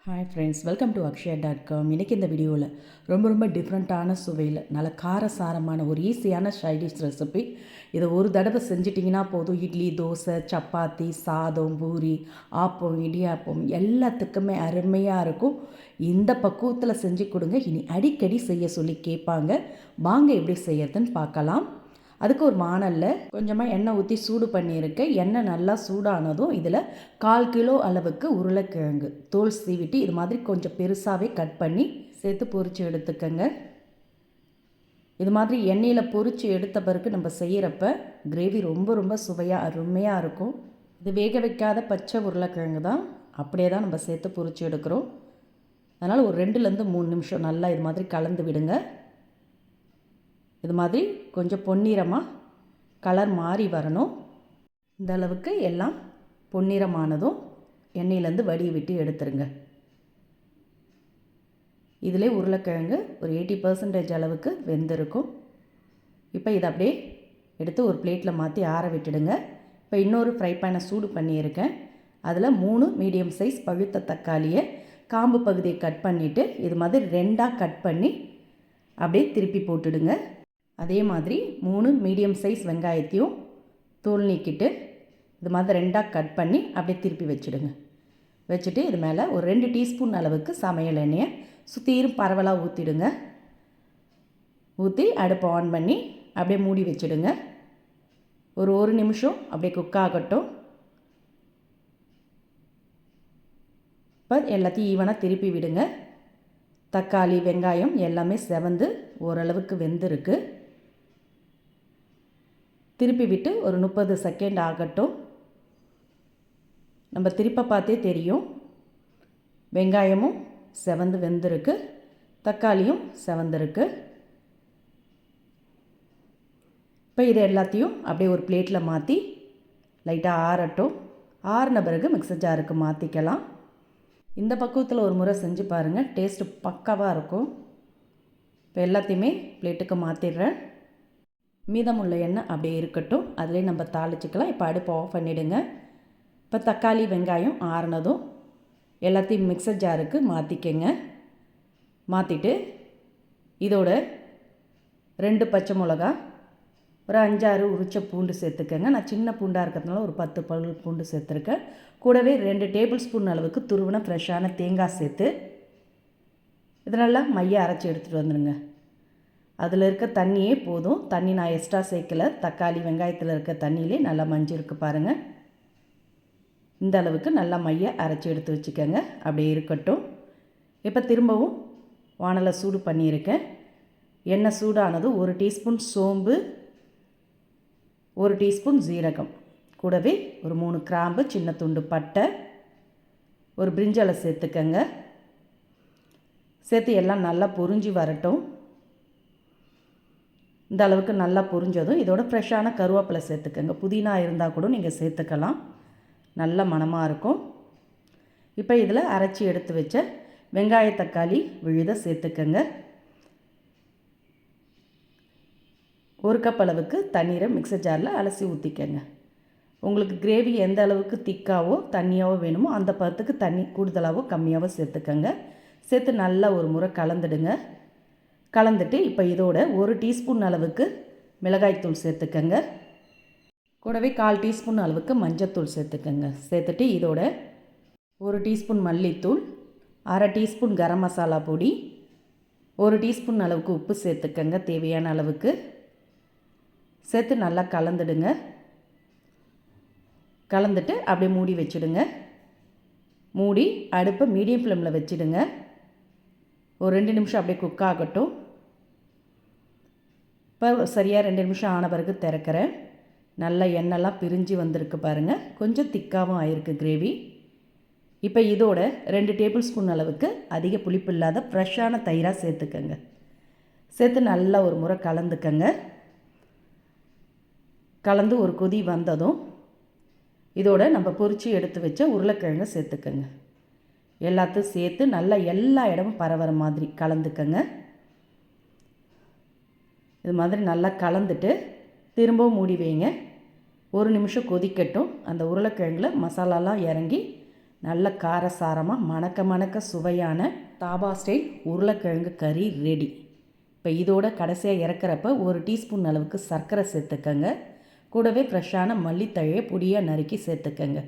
Hi friends, welcome to அக்ஷயா.com. இன்றைக்கி இந்த வீடியோவில் ரொம்ப டிஃப்ரெண்ட்டான சுவையில் நல்ல காரசாரமான ஒரு ஈஸியான சைடிஷ் ரெசிபி. இதை ஒரு தடவை செஞ்சிட்டிங்கன்னா போதும், இட்லி, தோசை, சப்பாத்தி, சாதம், பூரி, ஆப்பம், இடியாப்பம் எல்லாத்துக்குமே அருமையாக இருக்கும். இந்த பக்குவத்தில் செஞ்சு கொடுங்க, இனி அடிக்கடி செய்ய சொல்லி கேட்பாங்க. வாங்க எப்படி செய்யறதுன்னு பார்க்கலாம். அதுக்கு ஒரு வாணலில் கொஞ்சமாக எண்ணெய் ஊற்றி சூடு பண்ணியிருக்கேன். எண்ணெய் நல்லா சூடானதும் இதில் 1/4 கிலோ அளவுக்கு உருளைக்கிழங்கு தோல் சீவிட்டு இது மாதிரி கொஞ்சம் பெருசாகவே கட் பண்ணி சேர்த்து பொரித்து எடுத்துக்கங்க. இது மாதிரி எண்ணெயில் பொரித்து எடுத்த பிறகு நம்ம செய்கிறப்ப கிரேவி ரொம்ப சுவையாக அருமையாக இருக்கும். இது வேக வைக்காத பச்சை உருளைக்கிழங்கு தான், அப்படியே தான் நம்ம சேர்த்து பொரித்து எடுக்கிறோம். அதனால் ஒரு 2லேருந்து 3 நிமிஷம் நல்லா இது மாதிரி கலந்து விடுங்க. இது மாதிரி கொஞ்சம் பொன்னிறமாக கலர் மாறி வரணும். இந்த அளவுக்கு எல்லாம் பொன்னிறமானதும் எண்ணெயிலேருந்து வடியை விட்டு எடுத்துருங்க. இதிலே உருளைக்கிழங்கு ஒரு 80% அளவுக்கு வெந்திருக்கும். இப்போ இதை அப்படியே எடுத்து ஒரு பிளேட்டில் மாற்றி ஆற விட்டுடுங்க. இப்போ இன்னொரு ஃப்ரை பேனை சூடு பண்ணியிருக்கேன். அதில் 3 மீடியம் சைஸ் பழுத்த தக்காளியை காம்பு பகுதியை கட் பண்ணிவிட்டு இது மாதிரி 2ஆக கட் பண்ணி அப்படியே திருப்பி போட்டுடுங்க. அதே மாதிரி 3 மீடியம் சைஸ் வெங்காயத்தையும் தோல் நீக்கிட்டு இது மாதிரி 2ஆக கட் பண்ணி அப்படியே திருப்பி வச்சுடுங்க. வச்சுட்டு இது மேலே ஒரு 2 டீஸ்பூன் அளவுக்கு சமையல் எண்ணெயை சுற்றியும் பரவலாக ஊற்றிடுங்க. ஊற்றி அடுப்பை ஆன் பண்ணி அப்படியே மூடி வச்சுடுங்க. ஒரு 1 நிமிஷம் அப்படியே குக் ஆகட்டும். இப்போ எல்லாத்தையும் ஈவனாக திருப்பி விடுங்க. தக்காளி, வெங்காயம் எல்லாமே செவந்து ஓரளவுக்கு வெந்திருக்கு. திருப்பி விட்டு ஒரு 30 செகண்ட் ஆகட்டும். நம்ம திருப்ப பார்த்தே தெரியும், வெங்காயமும் செவந்து வெந்திருக்கு, தக்காளியும் செவந்திருக்கு. இப்போ இது எல்லாத்தையும் அப்படியே ஒரு பிளேட்டில் மாற்றி லைட்டாக ஆறட்டும். ஆறின பிறகு மிக்ஸர் ஜாருக்கு மாற்றிக்கலாம். இந்த பக்குவத்தில் ஒரு முறை செஞ்சு பாருங்கள், டேஸ்ட்டு பக்காவாக இருக்கும். இப்போ எல்லாத்தையுமே பிளேட்டுக்கு மாற்றிடுறேன். மீதமுள்ள எண்ணெய் அப்படியே இருக்கட்டும், அதிலே நம்ம தாளிச்சிக்கலாம். இப்போ அடுப்பு ஆஃப் பண்ணிவிடுங்க. இப்போ தக்காளி, வெங்காயம் ஆறினதும் எல்லாத்தையும் மிக்ஸர் ஜாருக்கு மாற்றிக்கங்க. மாற்றிட்டு இதோட 2 பச்சை மிளகா, ஒரு 5-6 உரிச்ச பூண்டு சேர்த்துக்கங்க. நான் சின்ன பூண்டாக இருக்கிறதுனால ஒரு 10 பல் பூண்டு சேர்த்துருக்கேன். கூடவே 2 டேபிள் ஸ்பூன் அளவுக்கு துருவின ஃப்ரெஷ்ஷான தேங்காய் சேர்த்து இதை நல்லா மைய அரைச்சி எடுத்துகிட்டு வந்துடுங்க. அதில் இருக்க தண்ணியே போதும். தண்ணி நான் எக்ஸ்ட்ரா சேர்க்கலை. தக்காளி, வெங்காயத்தில் இருக்க தண்ணியிலே நல்லா மஞ்சிருக்கு பாருங்கள். இந்த அளவுக்கு நல்லா மைய அரைச்சி எடுத்து வச்சுக்கோங்க. அப்படியே இருக்கட்டும். இப்போ திரும்பவும் வாணலை சூடு பண்ணியிருக்கேன். எண்ணெய் சூடானது 1 டீஸ்பூன் சோம்பு, 1 டீஸ்பூன் ஜீரகம், கூடவே ஒரு 3 கிராம்பு, சின்ன துண்டு பட்டை, ஒரு பிரிஞ்சலை சேர்த்துக்கங்க. சேர்த்து எல்லாம் நல்லா பொரிஞ்சு வரட்டும். இந்த அளவுக்கு நல்லா பொரிஞ்சதும் இதோட ஃப்ரெஷ்ஷான கருவேப்பிலை சேர்த்துக்கங்க. புதினா இருந்தால் கூட நீங்கள் சேர்த்துக்கலாம், நல்ல மணமாக இருக்கும். இப்போ இதில் அரைச்சி எடுத்து வச்ச வெங்காய, தக்காளி விழுத சேர்த்துக்கங்க. 1 கப் அளவுக்கு தண்ணீரை மிக்ஸர் ஜாரில் அலசி ஊற்றிக்கங்க. உங்களுக்கு கிரேவி எந்த அளவுக்கு திக்காவோ தண்ணியாவோ வேணுமோ அந்த பதத்துக்கு தண்ணி கூடுதலாகவோ கம்மியாகவோ சேர்த்துக்கங்க. சேர்த்து நல்லா ஒரு முறை கலந்துடுங்க. கலந்துட்டு இப்போ இதோட 1 டீஸ்பூன் அளவுக்கு மிளகாய்த்தூள் சேர்த்துக்கங்க. கூடவே 1/4 டீஸ்பூன் அளவுக்கு மஞ்சத்தூள் சேர்த்துக்கங்க. சேர்த்துட்டு இதோட 1 டீஸ்பூன் மல்லித்தூள், 1/2 டீஸ்பூன் கரம் மசாலா பொடி, 1 டீஸ்பூன் அளவுக்கு உப்பு சேர்த்துக்கங்க தேவையான அளவுக்கு. சேர்த்து நல்லா கலந்துடுங்க. கலந்துட்டு அப்படியே மூடி வச்சுடுங்க. மூடி அடுப்பை மீடியம் ஃப்ளேமில் வச்சுடுங்க. ஒரு 2 நிமிஷம் அப்படியே குக் ஆகட்டும். இப்போ சரியாக 2 நிமிஷம் ஆன பிறகு திறக்கிறேன். நல்லா எண்ணெய்லாம் பிரிஞ்சு வந்திருக்கு பாருங்கள். கொஞ்சம் திக்காகவும் ஆயிருக்கு கிரேவி. இப்போ இதோட 2 டேபிள் ஸ்பூன் அளவுக்கு அதிக புளிப்பு இல்லாத ஃப்ரெஷ்ஷான தயிராக சேர்த்துக்கங்க. சேர்த்து நல்லா ஒரு முறை கலந்துக்கங்க. கலந்து ஒரு கொதி வந்ததும் இதோட நம்ம பொரித்து எடுத்து வச்ச உருளைக்கிழங்கை சேர்த்துக்கங்க. எல்லாத்தையும் சேர்த்து நல்லா எல்லா இடமும் பரவற மாதிரி கலந்துக்கங்க. இது மாதிரி நல்லா கலந்துட்டு திரும்பவும் மூடி வைங்க. 1 நிமிஷம் கொதிக்கட்டும். அந்த உருளைக்கிழங்குல மசாலாலாம் இறங்கி நல்ல காரசாரமாக மணக்க மணக்க சுவையான தாபா ஸ்டைல் உருளைக்கிழங்கு கறி ரெடி. இப்போ இதோட கடைசியாக இறக்குறப்ப 1 டீஸ்பூன் அளவுக்கு சர்க்கரை சேர்த்துக்கங்க. கூடவே ஃப்ரெஷ்ஷான மல்லித்தழையை பொடியாக நறுக்கி சேர்த்துக்கங்க.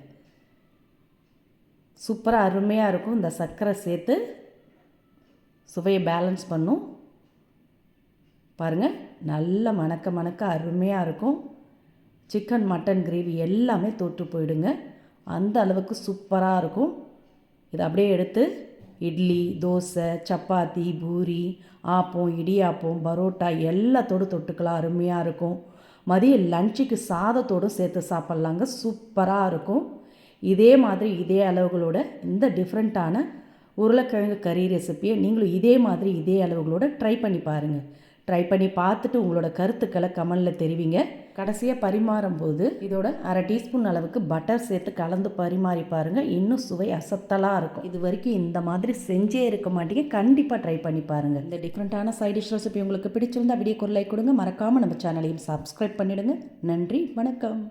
சூப்பராக அருமையாக இருக்கும். இந்த சர்க்கரை சேர்த்து சுவையை பேலன்ஸ் பண்ணும். பாருங்கள், நல்ல மணக்க மணக்க அருமையாக இருக்கும். சிக்கன் மட்டன் கிரேவி எல்லாமே தோற்று போயிடுங்க. அந்த அளவுக்கு சூப்பராக இருக்கும். இதை அப்படியே எடுத்து இட்லி, தோசை, சப்பாத்தி, பூரி, ஆப்பம், இடியாப்பம், பரோட்டா எல்லாத்தோடு தொட்டுக்கலாம். அருமையாக இருக்கும். மதியம் லஞ்சுக்கு சாதத்தோடும் சேர்த்து சாப்பிட்லாங்க. சூப்பராக இருக்கும். இதே மாதிரி இதே அளவுகளோட இந்த டிஃப்ரெண்ட்டான உருளைக்கிழங்கு கறி ரெசிப்பியை நீங்களும் இதே மாதிரி இதே அளவுகளோட ட்ரை பண்ணி பாருங்கள். ட்ரை பண்ணி பார்த்துட்டு உங்களோட கருத்துக்களை கமெண்டில் தெரிவிங்க. கடைசியாக பரிமாறும்போது இதோட 1/2 டீஸ்பூன் அளவுக்கு பட்டர் சேர்த்து கலந்து பரிமாறி பாருங்கள். இன்னும் சுவை அசத்தலாக இருக்கும். இது வரைக்கும் இந்த மாதிரி செஞ்சே இருக்க மாட்டீங்க. கண்டிப்பாக ட்ரை பண்ணி பாருங்கள். இந்த டிஃப்ரெண்ட்டான சைட் டிஷ் ரெசிபி உங்களுக்கு பிடிச்சிருந்தா வீடியோக்கு ஒரு லைக் கொடுங்க. மறக்காமல் நம்ம சேனலையும் சப்ஸ்கிரைப் பண்ணிவிடுங்க. நன்றி, வணக்கம்.